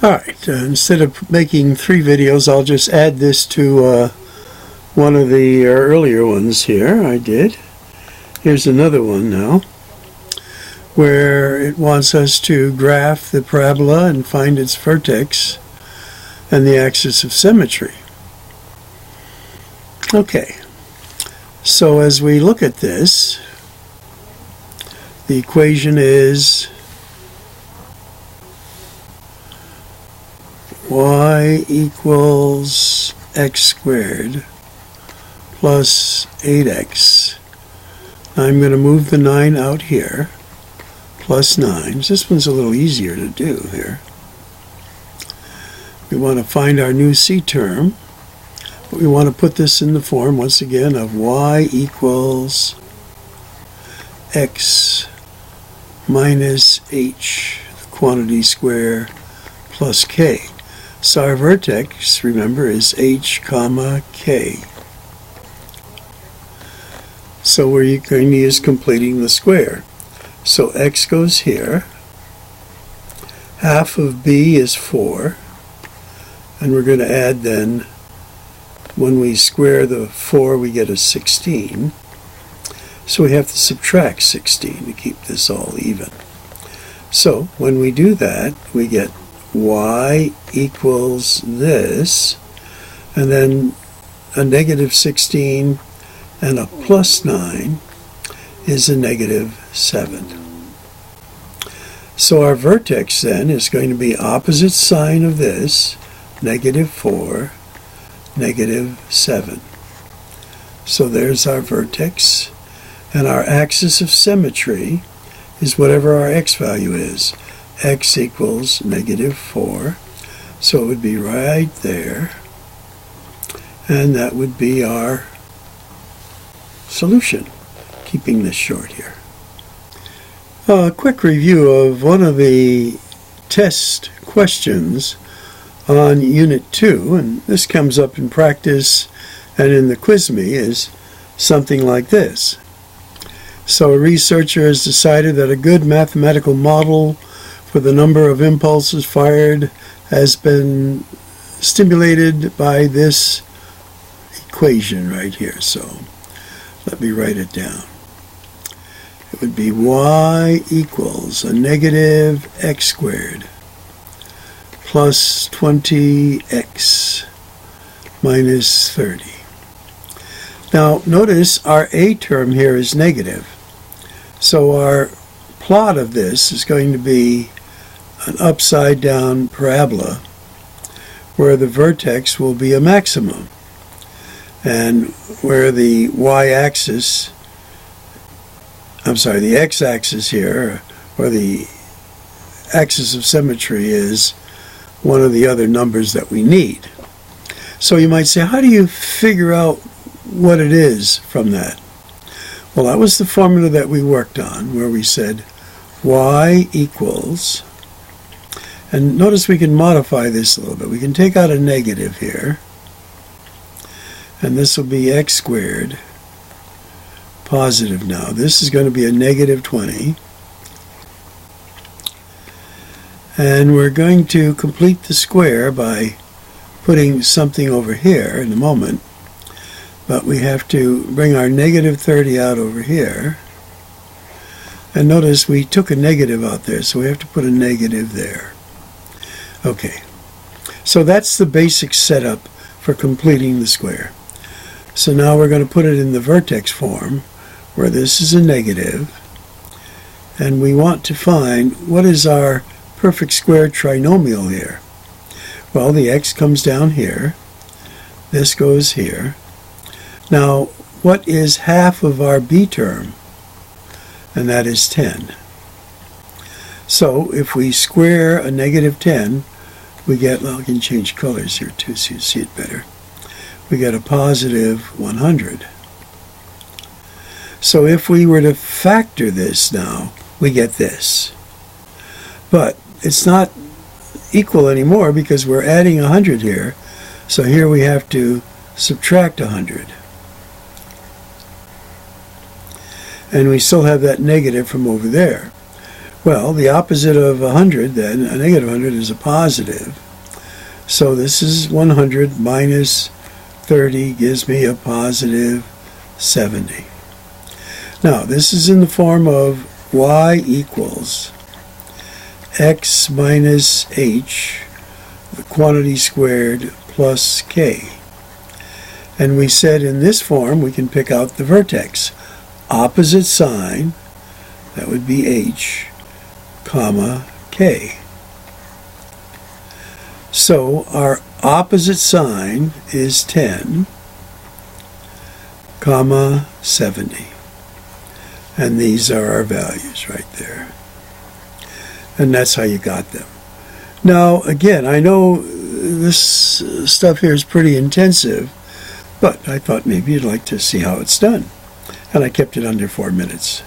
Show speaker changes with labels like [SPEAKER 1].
[SPEAKER 1] Alright, instead of making 3 videos, I'll just add this to one of the earlier ones here I did. Here's another one now, where it wants us to graph the parabola and find its vertex and the axis of symmetry. Okay, so as we look at this, the equation is y equals x squared plus 8x. I'm going to move the 9 out here, plus 9. This one's a little easier to do here. We want to find our new c term, but we want to put this in the form, once again, of y equals x minus h, the quantity square, plus k. So our vertex, remember, is h comma k. So we're going to use completing the square. So x goes here. Half of b is 4. And we're going to add then, when we square the 4, we get a 16. So we have to subtract 16 to keep this all even. So when we do that, we get y equals this, and then a negative 16 and a plus 9 is a negative 7. So our vertex then is going to be opposite sign of this, negative 4, negative 7. So there's our vertex, and our axis of symmetry is whatever our x value is. X equals negative 4, so it would be right there, and that would be our solution, keeping this short here. A quick review of one of the test questions on Unit 2, and this comes up in practice and in the quiz me, is something like this. So a researcher has decided that a good mathematical model for the number of impulses fired has been stimulated by this equation right here. So let me write it down. It would be y equals a negative x squared plus 20x minus 30. Now notice our a term here is negative. So our plot of this is going to be an upside down parabola where the vertex will be a maximum, and where the y-axis, the x-axis here, or the axis of symmetry, is one of the other numbers that we need. So you might say, how do you figure out what it is from that? Well, that was the formula that we worked on, where we said y equals, and notice we can modify this a little bit. We can take out a negative here, and this will be x squared, positive now. This is going to be a negative 20. And we're going to complete the square by putting something over here in a moment. But we have to bring our negative 30 out over here. And notice we took a negative out there, so we have to put a negative there. Okay, so that's the basic setup for completing the square. So now we're going to put it in the vertex form, where this is a negative, and we want to find what is our perfect square trinomial here. Well, the x comes down here, this goes here. Now, what is half of our b term? And that is 10. So if we square a negative 10, we get, well, I can change colors here too so you see it better. We get a positive 100. So if we were to factor this now, we get this. But it's not equal anymore because we're adding 100 here. So here we have to subtract 100. And we still have that negative from over there. Well, the opposite of 100 then, a negative 100 is a positive. So this is 100 minus 30 gives me a positive 70. Now, this is in the form of y equals x minus h, the quantity squared, plus k. And we said in this form we can pick out the vertex. Opposite sign, that would be h, comma, k. So our opposite sign is 10, comma, 70. And these are our values right there. And that's how you got them. Now, again, I know this stuff here is pretty intensive, but I thought maybe you'd like to see how it's done. And I kept it under 4 minutes.